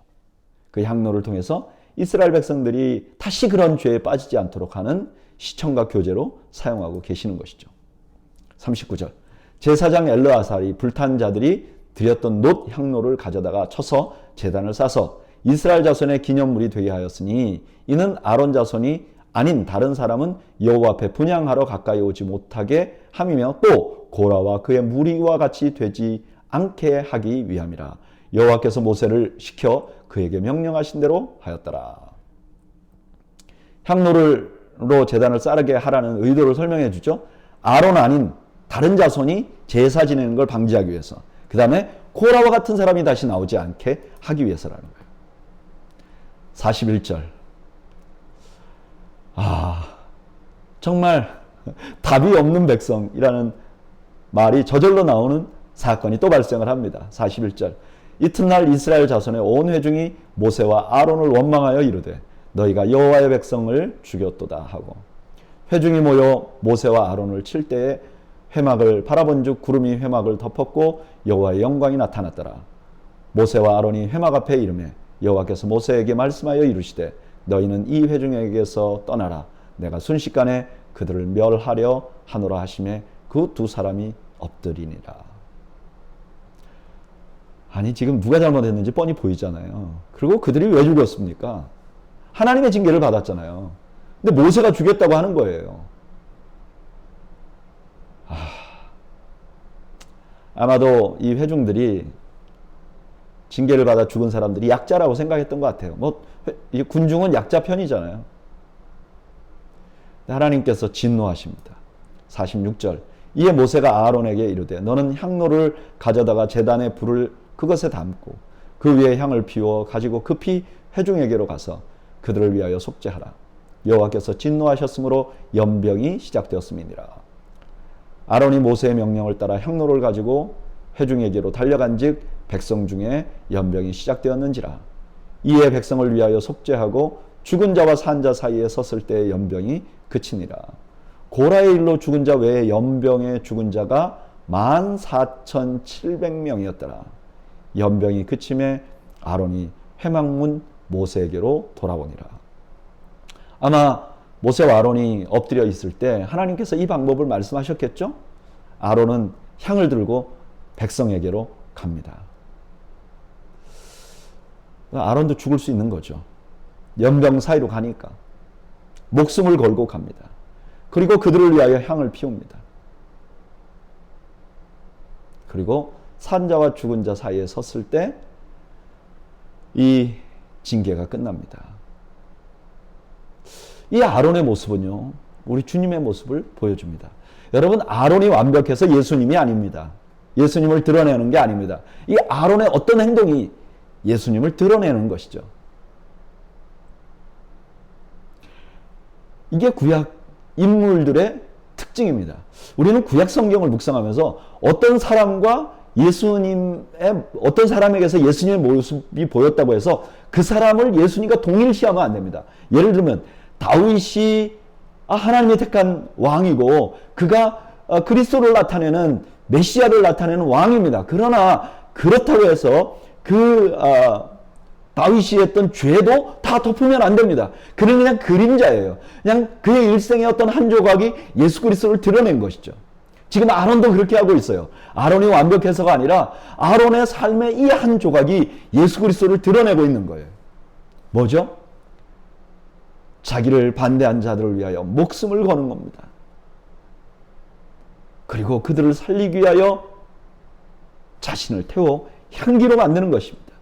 그 향로를 통해서 이스라엘 백성들이 다시 그런 죄에 빠지지 않도록 하는 시청과 교제로 사용하고 계시는 것이죠. 39절 제사장 엘르아살이 불탄 자들이 드렸던 놋 향로를 가져다가 쳐서 제단을 싸서 이스라엘 자손의 기념물이 되게 하였으니 이는 아론 자손이 아닌 다른 사람은 여호와 앞에 분향하러 가까이 오지 못하게 함이며 또 고라와 그의 무리와 같이 되지 않게 하기 위함이라. 여호와께서 모세를 시켜 그에게 명령하신 대로 하였더라. 향로로 제단을 싸르게 하라는 의도를 설명해 주죠. 아론 아닌 다른 자손이 제사 지내는 걸 방지하기 위해서, 그 다음에 고라와 같은 사람이 다시 나오지 않게 하기 위해서라는 거예요. 41절 정말 답이 없는 백성이라는 말이 저절로 나오는 사건이 또 발생을 합니다. 41절. 이튿날 이스라엘 자손의 온 회중이 모세와 아론을 원망하여 이르되 너희가 여호와의 백성을 죽였도다 하고, 회중이 모여 모세와 아론을 칠 때에 회막을 바라본즉 구름이 회막을 덮었고 여호와의 영광이 나타났더라. 모세와 아론이 회막 앞에 이르매 여호와께서 모세에게 말씀하여 이르시되 너희는 이 회중에게서 떠나라. 내가 순식간에 그들을 멸하려 하노라 하시매 그 두 사람이 엎드리니라. 아니, 지금 누가 잘못했는지 뻔히 보이잖아요. 그리고 그들이 왜 죽었습니까? 하나님의 징계를 받았잖아요. 근데 모세가 죽였다고 하는 거예요. 아마도 이 회중들이 징계를 받아 죽은 사람들이 약자라고 생각했던 것 같아요. 군중은 약자 편이잖아요. 하나님께서 진노하십니다. 46절. 이에 모세가 아론에게 이르되 너는 향로를 가져다가 제단에 불을 그것에 담고 그 위에 향을 피워 가지고 급히 회중에게로 가서 그들을 위하여 속죄하라. 여호와께서 진노하셨으므로 연병이 시작되었음이니라. 아론이 모세의 명령을 따라 향로를 가지고 회중에게로 달려간즉 백성 중에 연병이 시작되었는지라. 이에 백성을 위하여 속죄하고 죽은 자와 산 자 사이에 섰을 때의 연병이 그치니라. 고라의 일로 죽은 자 외에 연병에 죽은 자가 14,700명이었더라. 연병이 그침에 아론이 회막문 모세에게로 돌아오니라. 아마 모세와 아론이 엎드려 있을 때 하나님께서 이 방법을 말씀하셨겠죠? 아론은 향을 들고 백성에게로 갑니다. 아론도 죽을 수 있는 거죠. 연병 사이로 가니까 목숨을 걸고 갑니다. 그리고 그들을 위하여 향을 피웁니다. 그리고 산자와 죽은 자 사이에 섰을 때 이 징계가 끝납니다. 이 아론의 모습은요, 우리 주님의 모습을 보여줍니다. 여러분, 아론이 완벽해서 예수님이 아닙니다. 예수님을 드러내는 게 아닙니다. 이 아론의 어떤 행동이 예수님을 드러내는 것이죠. 이게 구약 인물들의 특징입니다. 우리는 구약 성경을 묵상하면서 어떤 사람에게서 예수님의 모습이 보였다고 해서 그 사람을 예수님과 동일시하면 안 됩니다. 예를 들면 다윗이 하나님이 택한 왕이고 그가 그리스도를 나타내는 메시아를 나타내는 왕입니다. 그러나 그렇다고 해서 다윗이 했던 죄도 다 덮으면 안 됩니다. 그는 그냥 그림자예요. 그냥 그의 일생의 어떤 한 조각이 예수 그리스도를 드러낸 것이죠. 지금 아론도 그렇게 하고 있어요. 아론이 완벽해서가 아니라 아론의 삶의 이 한 조각이 예수 그리스도를 드러내고 있는 거예요. 뭐죠? 자기를 반대한 자들을 위하여 목숨을 거는 겁니다. 그리고 그들을 살리기 위하여 자신을 태워 향기로 만드는 것입니다.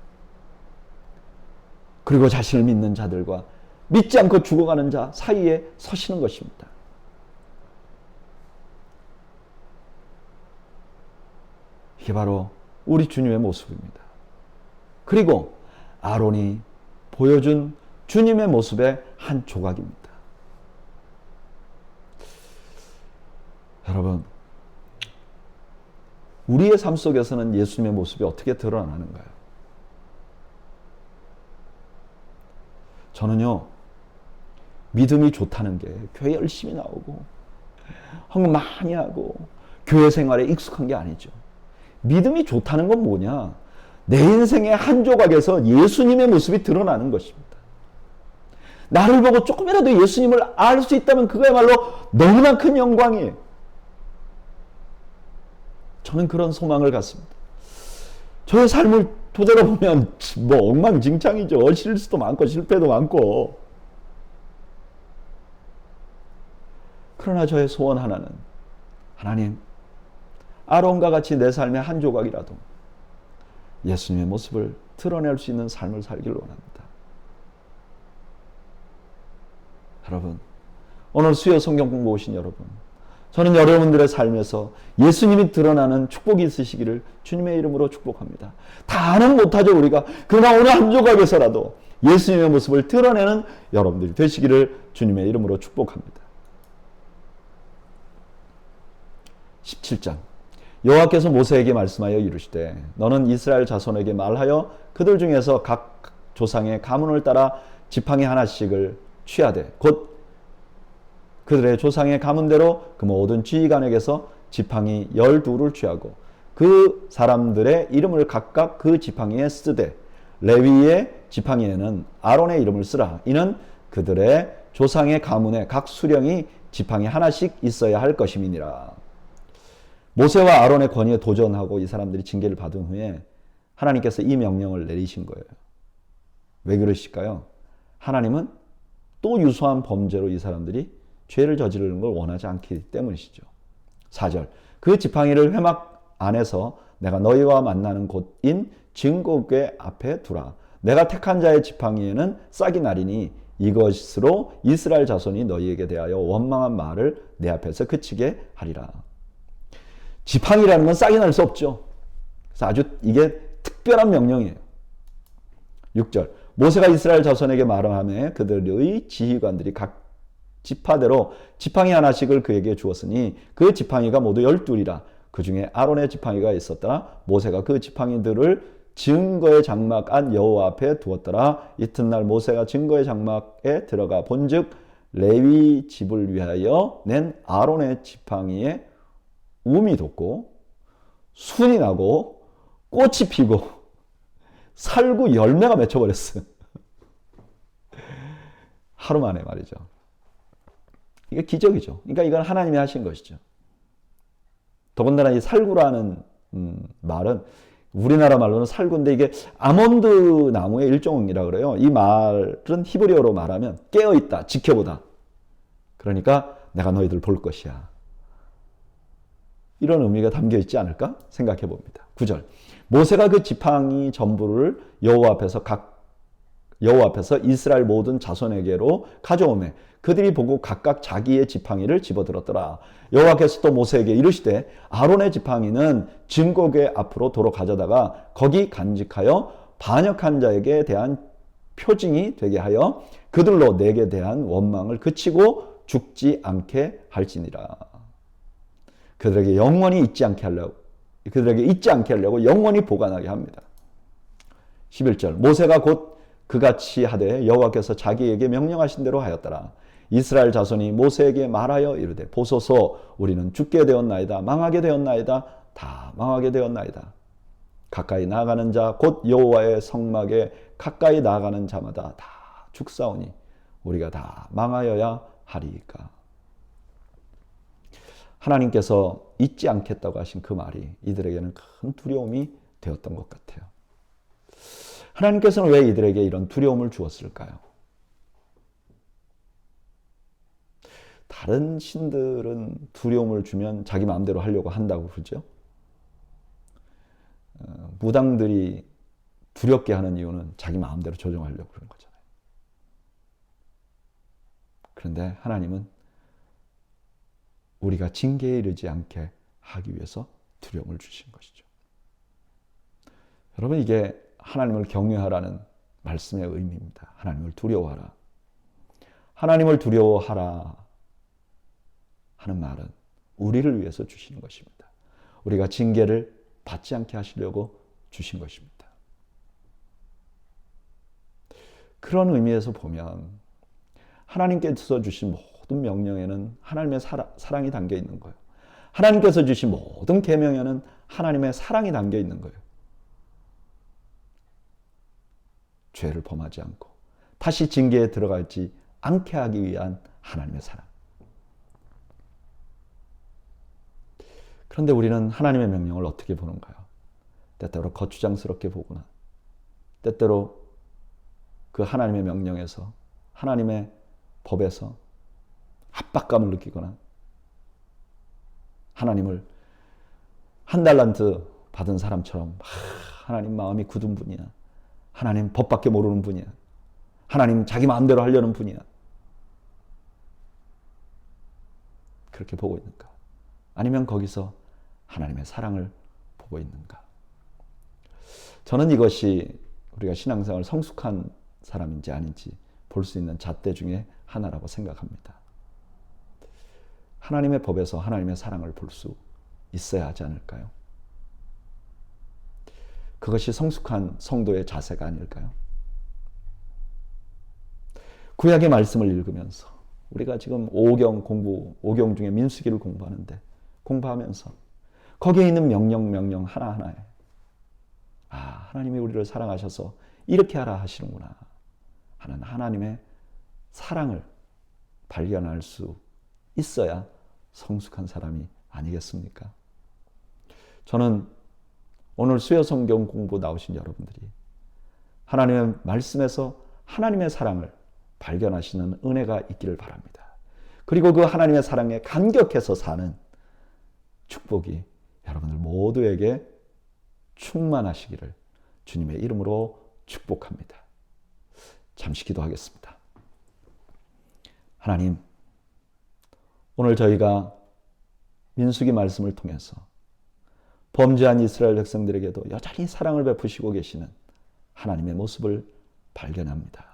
그리고 자신을 믿는 자들과 믿지 않고 죽어가는 자 사이에 서시는 것입니다. 이게 바로 우리 주님의 모습입니다. 그리고 아론이 보여준 주님의 모습의 한 조각입니다. 여러분, 우리의 삶 속에서는 예수님의 모습이 어떻게 드러나는가요? 저는요, 믿음이 좋다는 게 교회 열심히 나오고 헌금 많이 하고 교회 생활에 익숙한 게 아니죠. 믿음이 좋다는 건 뭐냐? 내 인생의 한 조각에서 예수님의 모습이 드러나는 것입니다. 나를 보고 조금이라도 예수님을 알 수 있다면 그거야말로 너무나 큰 영광이에요. 저는 그런 소망을 갖습니다. 저의 삶을 되돌아보면 엉망진창이죠. 실수도 많고 실패도 많고. 그러나 저의 소원 하나는, 하나님, 아론과 같이 내 삶의 한 조각이라도 예수님의 모습을 드러낼 수 있는 삶을 살기를 원합니다. 여러분, 오늘 수요 성경 공부 오신 여러분, 저는 여러분들의 삶에서 예수님이 드러나는 축복이 있으시기를 주님의 이름으로 축복합니다. 다는 못하죠, 우리가. 그러나 오늘 한 조각에서라도 예수님의 모습을 드러내는 여러분들이 되시기를 주님의 이름으로 축복합니다. 17장. 여호와께서 모세에게 말씀하여 이르시되 너는 이스라엘 자손에게 말하여 그들 중에서 각 조상의 가문을 따라 지팡이 하나씩을 취하되 곧 그들의 조상의 가문대로 그 모든 지휘관에게서 지팡이 12를 취하고 그 사람들의 이름을 각각 그 지팡이에 쓰되 레위의 지팡이에는 아론의 이름을 쓰라. 이는 그들의 조상의 가문에 각 수령이 지팡이 하나씩 있어야 할 것임이니라. 모세와 아론의 권위에 도전하고 이 사람들이 징계를 받은 후에 하나님께서 이 명령을 내리신 거예요. 왜 그러실까요? 하나님은 또 유사한 범죄로 이 사람들이 죄를 저지르는 걸 원하지 않기 때문이시죠. 4절. 그 지팡이를 회막 안에서 내가 너희와 만나는 곳인 증거궤 앞에 두라. 내가 택한 자의 지팡이에는 싹이 나리니 이것으로 이스라엘 자손이 너희에게 대하여 원망한 말을 내 앞에서 그치게 하리라. 지팡이라는 건 싹이 날 수 없죠. 그래서 아주 이게 특별한 명령이에요. 6절. 모세가 이스라엘 자손에게 말하며 그들의 지휘관들이 각 지파대로 지팡이 하나씩을 그에게 주었으니 그 지팡이가 모두 12이라. 그 중에 아론의 지팡이가 있었더라. 모세가 그 지팡이들을 증거의 장막 안 여호와 앞에 두었더라. 이튿날 모세가 증거의 장막에 들어가 본즉 레위 집을 위하여 낸 아론의 지팡이에 움이 돋고 순이 나고 꽃이 피고 살구 열매가 맺혀버렸어요. 하루 만에 말이죠. 이게 기적이죠. 그러니까 이건 하나님이 하신 것이죠. 더군다나 이 살구라는 말은 우리나라 말로는 살구인데 이게 아몬드 나무의 일종이라 그래요. 이 말은 히브리어로 말하면 깨어있다, 지켜보다. 그러니까 내가 너희들 볼 것이야. 이런 의미가 담겨 있지 않을까 생각해 봅니다. 9절. 모세가 그 지팡이 전부를 여호와 앞에서 이스라엘 모든 자손에게로 가져오매 그들이 보고 각각 자기의 지팡이를 집어들었더라. 여호와께서 또 모세에게 이르시되 아론의 지팡이는 증거궤 앞으로 도로 가져다가 거기 간직하여 반역한 자에게 대한 표징이 되게 하여 그들로 내게 대한 원망을 그치고 죽지 않게 할지니라. 그들에게 영원히 잊지 않게 하려고 영원히 보관하게 합니다. 11절. 모세가 곧 그같이 하되 여호와께서 자기에게 명령하신 대로 하였더라. 이스라엘 자손이 모세에게 말하여 이르되 보소서 우리는 죽게 되었나이다. 망하게 되었나이다. 다 망하게 되었나이다. 가까이 나아가는 자 곧 여호와의 성막에 가까이 나아가는 자마다 다 죽사오니 우리가 다 망하여야 하리이까. 하나님께서 잊지 않겠다고 하신 그 말이 이들에게는 큰 두려움이 되었던 것 같아요. 하나님께서는 왜 이들에게 이런 두려움을 주었을까요? 다른 신들은 두려움을 주면 자기 마음대로 하려고 한다고 그러죠. 무당들이 두렵게 하는 이유는 자기 마음대로 조정하려고 그러는 거잖아요. 그런데 하나님은 우리가 징계에 이르지 않게 하기 위해서 두려움을 주신 것이죠. 여러분, 이게 하나님을 경외하라는 말씀의 의미입니다. 하나님을 두려워하라. 하나님을 두려워하라 하는 말은 우리를 위해서 주시는 것입니다. 우리가 징계를 받지 않게 하시려고 주신 것입니다. 그런 의미에서 보면 하나님께서 주신 모든 명령에는 하나님의 사랑이 담겨 있는 거예요. 하나님께서 주신 모든 계명에는 하나님의 사랑이 담겨 있는 거예요. 죄를 범하지 않고 다시 징계에 들어가지 않게 하기 위한 하나님의 사랑. 그런데 우리는 하나님의 명령을 어떻게 보는가요? 때때로 거추장스럽게 보거나 때때로 그 하나님의 명령에서 하나님의 법에서 압박감을 느끼거나 하나님을 한 달란트 받은 사람처럼 하나님 마음이 굳은 분이야. 하나님 법밖에 모르는 분이야. 하나님 자기 마음대로 하려는 분이야. 그렇게 보고 있는가? 아니면 거기서 하나님의 사랑을 보고 있는가? 저는 이것이 우리가 신앙생활 성숙한 사람인지 아닌지 볼 수 있는 잣대 중에 하나라고 생각합니다. 하나님의 법에서 하나님의 사랑을 볼 수 있어야 하지 않을까요? 그것이 성숙한 성도의 자세가 아닐까요? 구약의 말씀을 읽으면서 우리가 지금 오경 중에 민수기를 공부하면서 거기에 있는 명령 하나하나에 하나님이 우리를 사랑하셔서 이렇게 하라 하시는구나 하는 하나님의 사랑을 발견할 수 있어야 성숙한 사람이 아니겠습니까? 저는 오늘 수요성경 공부 나오신 여러분들이 하나님의 말씀에서 하나님의 사랑을 발견하시는 은혜가 있기를 바랍니다. 그리고 그 하나님의 사랑에 감격해서 사는 축복이 여러분들 모두에게 충만하시기를 주님의 이름으로 축복합니다. 잠시 기도하겠습니다. 하나님, 오늘 저희가 민수기 말씀을 통해서 범죄한 이스라엘 백성들에게도 여전히 사랑을 베푸시고 계시는 하나님의 모습을 발견합니다.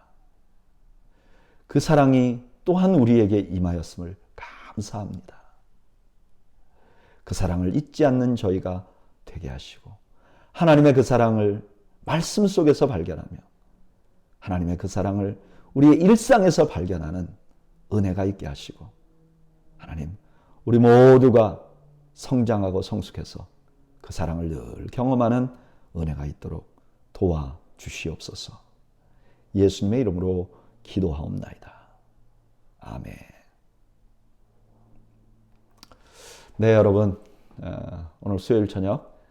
그 사랑이 또한 우리에게 임하였음을 감사합니다. 그 사랑을 잊지 않는 저희가 되게 하시고 하나님의 그 사랑을 말씀 속에서 발견하며 하나님의 그 사랑을 우리의 일상에서 발견하는 은혜가 있게 하시고 하나님, 우리 모두가 성장하고 성숙해서 그 사랑을 늘 경험하는 은혜가 있도록 도와주시옵소서. 예수님의 이름으로 기도하옵나이다. 아멘. 네, 여러분, 오늘 수요일 저녁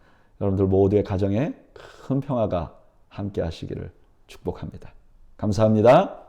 여러분들 모두의 가정에 큰 평화가 함께 하시기를 축복합니다. 감사합니다.